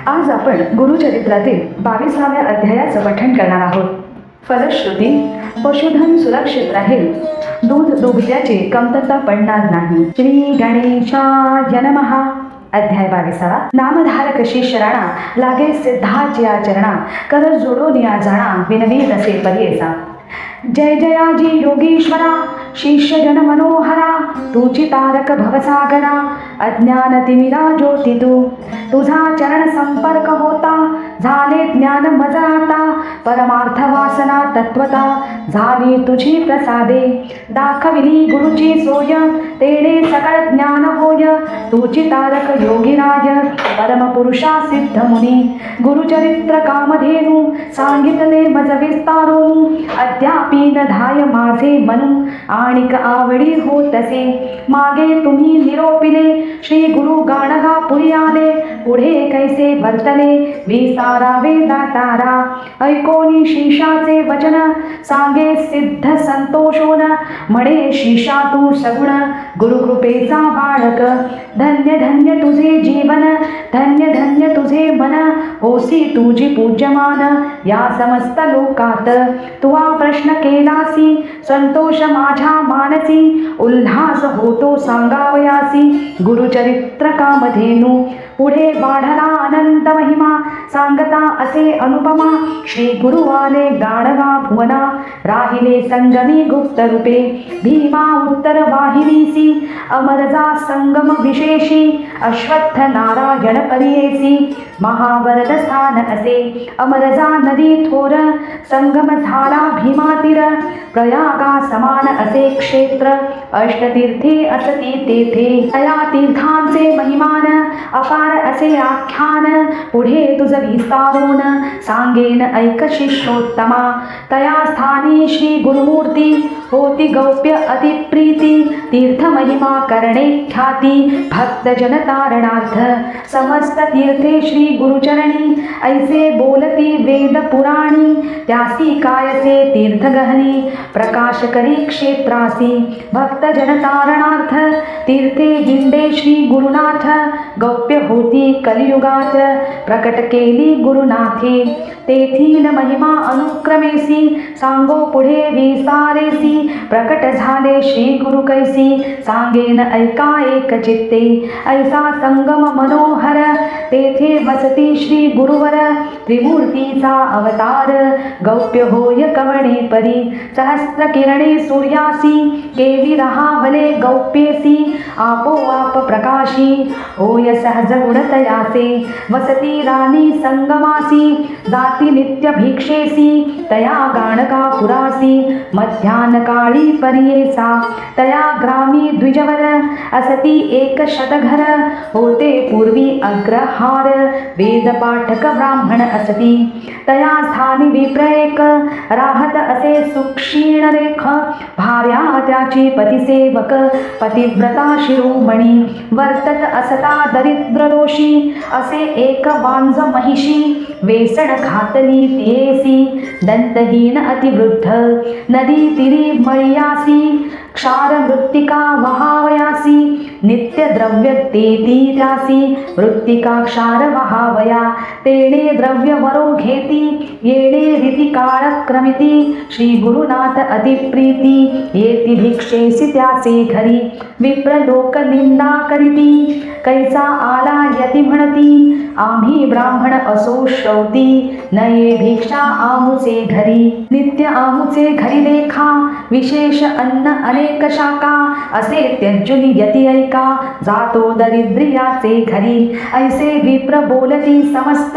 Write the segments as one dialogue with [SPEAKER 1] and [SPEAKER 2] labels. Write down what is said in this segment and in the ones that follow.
[SPEAKER 1] आज आपण गुरुचरित्रातील 22व्या अध्यायाचं पठण करणार आहोत. फलश्रुती. पशुधन सुरक्षित राहील, दूध दुभत्याची कमतरता पडणार नाही. श्री गणेशाय नमः. अध्याय 22. नामधारक शिष्यराणा लागे सिद्धाची आचरणा, कर जोडून या जाणा विनवी नसे पर्येसा. जय जयाजी योगीश्वरा, शिष्य जन मनोहरा, तुची तारक भवसागरा, अज्ञान तिमिरा ज्योती तू. तुझा चरण संपर्क होता, झाले ज्ञान मजा आता, परमार्थ वासना तत्वता, झाली तुझी प्रसादे. दाखविली गुरुची सोय, तेणे सकळ ज्ञान होय, तुची तारक योगीराय, परमपुरुषा सिद्ध मुनी. गुरुचरित्र कामधेनु, सांगितले मज विस्तारून, अद्यापि न धाय माझे मनू, आणिक आवडी होतसे. मागे तुम्ही निरोपिले, श्री गुरु गाणगा पुरी आले, पुढे कैसे वर्तले, विसारावे दातारा. ऐकोनी शिष्याचे वचन, सांगे सिद्ध संतोषोन, म्हणे शिष्या तू सगुण, गुरुकृपेचा बाळक. धन्य धन्य तुझे जीवन, धन्य धन्य तुझे मन, होसी तुझी पूज्यमान या समस्त लोकात. तुवा प्रश्न केलासी, संतोष माझ्या मानसी, उल्हास होतो सांगावयासी, गुरुचरित्र कामधेनु. पुढे वाढला अनंत महिमा, सांगता असे अनुपमा, श्री गुरु आले गाणगा भुवना, राहिले संगमी गुप्त रूपे. भीमा उत्तर वाहिनीसी, अमरजा संगम विशेषी, अश्वत्थ नारायण पर्येसी, महावरद स्थान असे. अमरजा नदी थोर, संगम झाला भीमातीर, प्रयागा समान असे क्षेत्र, अष्टतीर्थे असती तेथे. तया तीर्थांचे महिमान, अपार असे आख्यान, पुढे तुझ विस्तारून, सांगेन ऐक शिष्योत्तमा. तया स्थानी श्री गुरुमूर्ती, होती गौप्य अतिप्रीती, तीर्थ महिमा करणे ख्याती, भक्त जन तारणार्थ. समस्त तीर्थे श्री गुरुचरणी, ऐसे बोलती वेद पुराणी, त्यासी कायसे तीर्थ गहनी, प्रकाश करी क्षेत्रासी, भक्त जन तारणार्थ. तीर्थे हिंडे श्री गुरुनाथ, गौप्य होती कलियुगात, प्रकट केली गुरुनाथे. तेथील महिमा अनुक्रमेसी, सांगो पुढे विस्तारेसी, प्रकट झाले श्री गुरु कैसी, सांगेन ऐका एक चित्ते. ऐसा संगम मनोहर, तेथे वसती श्री गुरुवर, त्रिमूर्तीचा अवतार, गौप्य होय कवणे परी. सहस्र किरणे सूर्यासी, केवी रहावले गौप्येसी, आपोआप प्रकाशी, होय सहज गुणतयासे. वसती राणी संगमासी, जाती नित्य भिक्षेसी, तया गाणगा पुरासी, मध्यान काळी पर्येसा. तया ग्रामी द्विजवर, असती एक शतघर, होते पूर्वी अग्रहार, वेद पाठक ब्राह्मण असती. तया स्थानी विप्र एक, राहत असे सुक्षीण रेख, भार्या त्याची पतिसेवक, पतिव्रता शिरोमणी. वर्तत असता दरिद्र दोषी, असे एक वांझ महिषी, वेसण घातली तियेसी, दंतहीन अतिवृद्ध. नदी तिरी मळियासी, क्षार मृत्तिका वहावयासी, नित्य द्रव्य तेती त्यासी, मृत्तिका क्षार वहावया. तेणे द्रव्य वरो घेती, येणे रीती काळ क्रमिती, श्री गुरुनाथ अतिप्रीती, येती भिक्षेसी त्याचे घरी. विप्र लोक निंदा करीती, कैसा आला यती म्हणती, आम्ही ब्राह्मण असो श्रौती, नये भिक्षा आमुचे घरी. नित्य आमुचे घरी लेखा, विशेष अन्न अनेक शाखा, असे त्यंजुनी यती ऐका, जातो दरिद्रियाचे घरी. ऐसे विप्र बोलती समस्त,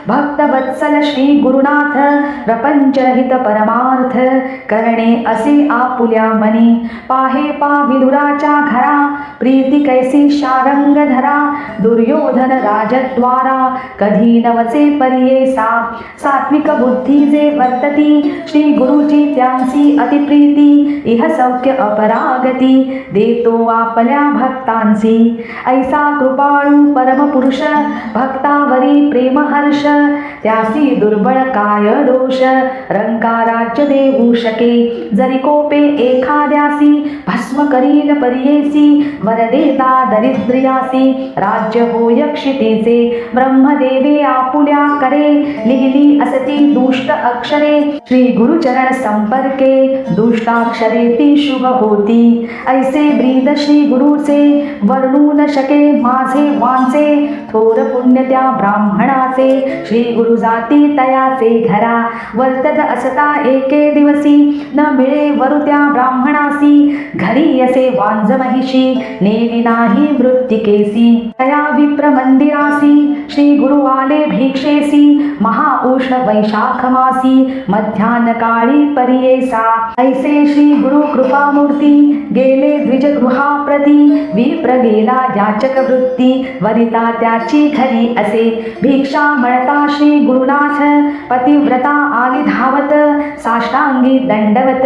[SPEAKER 1] भक्त वत्सल श्री गुरुनाथ, प्रपंचरहित परमार्थ, करणे असे आपुल्या मनी. पाहे पा विदुराच्या घरा, प्रीती कैसी शारंग धरा, दुर्योधन राजद्वारा, कधी नवचे पर्येसा. सात्विक बुद्धी जे वर्तती, श्री गुरुची त्यांसी अतिप्रीती, इह सौख्य अपरागती, देतो आपल्या भक्त भक्तांसी ऐसा कृपाळू परमपुरुष भक्तावरी प्रेम हर्ष त्यासी दुर्बळ काय दोष रंकाराज्य देऊ शके जरी कोपे एखाद्यासी भस्म करील परियेसी वरदेता दरिद्रियासी राज्य होय क्षितीचे ब्रह्मदेवे आपुल्या करे लिहिली असती दुष्ट अक्षरे श्री गुरुचरण संपर्के दुष्टाक्षरे ती शुभ होती ऐसे ब्रीद श्री गुरुचे वर्णू न शके माझे वांचे थोर पुण्य त्या ब्राह्मणाचे श्री गुरु जाती तयाचे घरा वर्तत असता एके दिवसी न मिळे वरु त्या ब्राह्मणासी घरी असे वांज महिषी नेली नाही मृत्तिकेसी तया विप्र मंदिरासी श्री गुरु आले भिक्षेसी महाउष्ण वैशाख मासी मध्यान काळी परियेसा ऐसे श्री गुरु कृपामूर्ती गेले द्विजगृहाप्रती विप्र गेला याचक वृत्ती वरिता त्याची घरी असे भिक्षा मळता श्री गुरुनाथ पतिव्रता आली धावत साष्टांगी दंडवत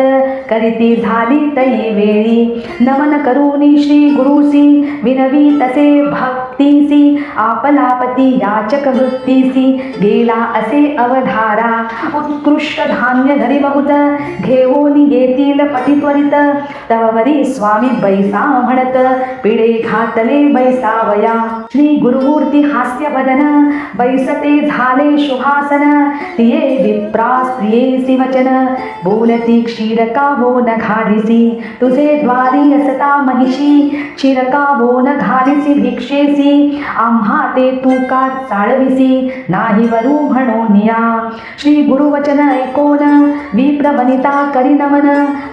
[SPEAKER 1] करीती झाली तई वेळी नमन करूनी श्री गुरुसी विनवी तसे भक्तीसी आपला पती याचक वृत्तीसी गेला असे अवधारा उत्कृष्ट धान्य घरी बहुत घेऊन येतील पतित्वरित तववरी स्वामी बैसा म्हणत पिढे घातले बैसावया श्री गुरुमूर्ती हास्य बदन बैसते झाले शुभासन तिये विप्रा स्त्रियेसी वचन बोलती क्षीरका वो न घालिसी तुझे द्वारी असता महिषी क्षीरका वो न घालिसी भिक्षेसी आम्हा ते तू का चाळविसी नाही वरू म्हणून या श्री गुरुवचन ऐकोन विप्र वनिता करी नमन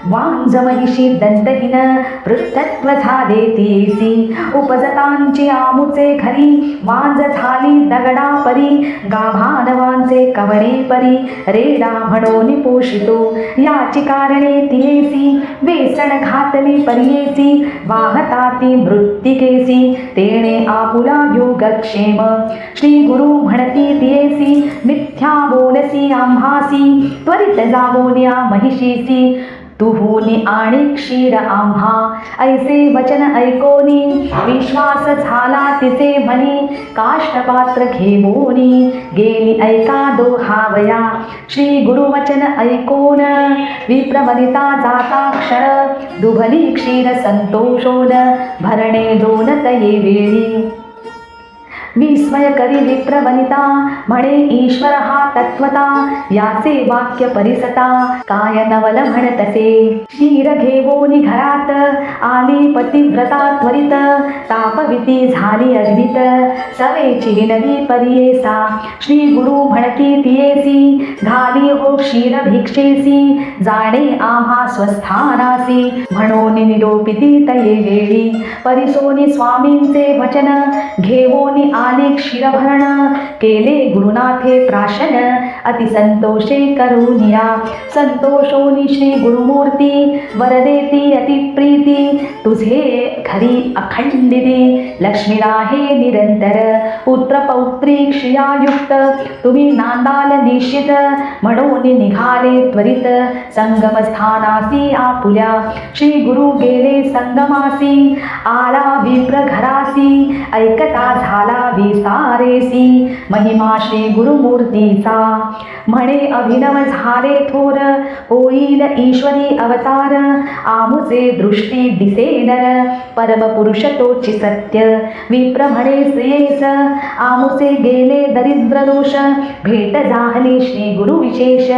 [SPEAKER 1] वांज महिषी दंतहीन पृथ्वत्व झाले तीसी उपजतांची आमुचे घरी वांज झाली दगडा परी गाभान वांचे कवणे परी रेडा म्हणून पोषितो याची कारणे तियेसी वेसण घातली परियेसी वाहता ती मृत्तिकेसी तेणे आपुला योगक्षेम श्री गुरु म्हणती तियेसी मिथ्या बोलसी आम्हासी त्वरित जावोन्या महिषीसी तुहुनी आणि क्षीर आम्हा ऐसे वचन ऐकोनी विश्वास झाला तिचे मनी काष्टपात्र घेवोनी गेली ऐका दोहावया श्री गुरुवचन ऐकोन विप्रवनिता जाता क्षण दुभली क्षीर संतोषोन भरणे दोन तये वेळी विस्मय करी विप्रवनिता म्हणे ईश्वर हा तत्वता याचे वाक्य परिसता काय नवल म्हणतसे क्षीर घेवोनी घरात आली पतिव्रता त्वरित तापविती झाली अग्नित सवेची विनवी परियेसा श्री गुरु म्हणती तियेसी घाली हो क्षीर भिक्षेसी जाणे आम्हा स्वस्थानासी म्हणून निरोपिती तये वेळी परिसोनी स्वामींचे वचन घेवोनी आले क्षीरभरण केले गुरुनाथे प्राशन अतिसंतोषे करुनिया संतोषोनी श्री गुरुमूर्ती वरदेती अतिप्रीती तुझे घरी अखंडिती लक्ष्मी राहे निरंतर पुत्र पौत्री क्षियायुक्त तुम्ही नांदाल निश्चित म्हणून निघाले त्वरित संगमस्थानासी आपुल्या श्री गुरु गेले संगमासी आला विप्र घरासी ऐकता झाला विसारेसी महिमा श्री गुरुमूर्तीचा म्हणे अभिनव झाले थोर होईल ईश्वरी अवतार आमुचे दृष्टी दिसे नर परमपुरुष तोची सत्य विप्र म्हणे श्रेयस आमुचे गेले दरिद्र दोष भेट झाली श्री गुरु विशेष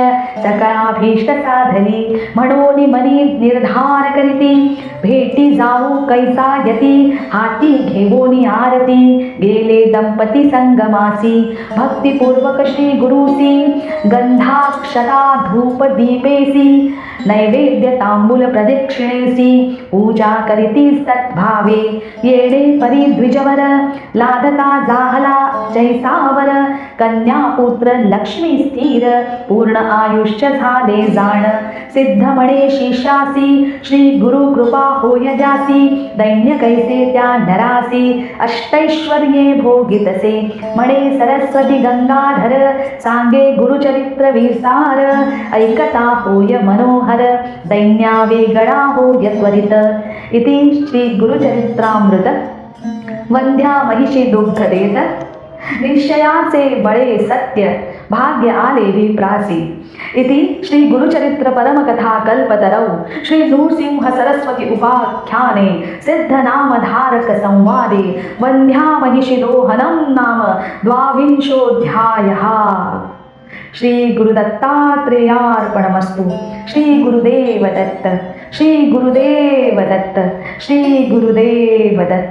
[SPEAKER 1] सकळाभीष्ट साधली म्हणून मनी निर्धार करीती भेटी जाऊ कैसा यती हाती घेवोनी आरती गेले दंपती संगमासी भक्तिपूर्वक श्री गुरुसी गंधाक्षता धूप दीपेसी नैवेद्य तांबूल प्रदक्षिणेसी पूजा करीती सद्भावे येडे परी द्विजवर लादता जाहला जैसावर कन्या पुत्र लक्ष्मी स्थिर पूर्ण आयुष्य झाले जाण सिद्ध म्हणे शिष्यासी श्री गुरु कृपा होय जासी दैन्य कैसे त्या नरासी अष्टैश्वर्ये भोगितसे म्हणे सरस्वती गंगाधर सांगे गुरुचरित्र विसार ऐकता होय मनोहर दैन्या वेगळा होय त्वरित इति श्री गुरुचरित्रामृत वंध्या महिषी दुग्ध देत निश्चयाचे बळे सत्य भाग्य आले विप्रासी इति श्री गुरुचरित्र परमकथा कल्पतरौ श्री नृसिंह सरस्वती उपाख्याने सिद्ध नामधारक संवादे वंध्या महिषी दोहनं नाम द्वाविंशोऽध्यायः। श्री गुरुदत्तात्रेयार्पणमस्तु। श्री गुरुदेव दत्त, श्री गुरुदेव दत्त, श्री गुरुदेव दत्त।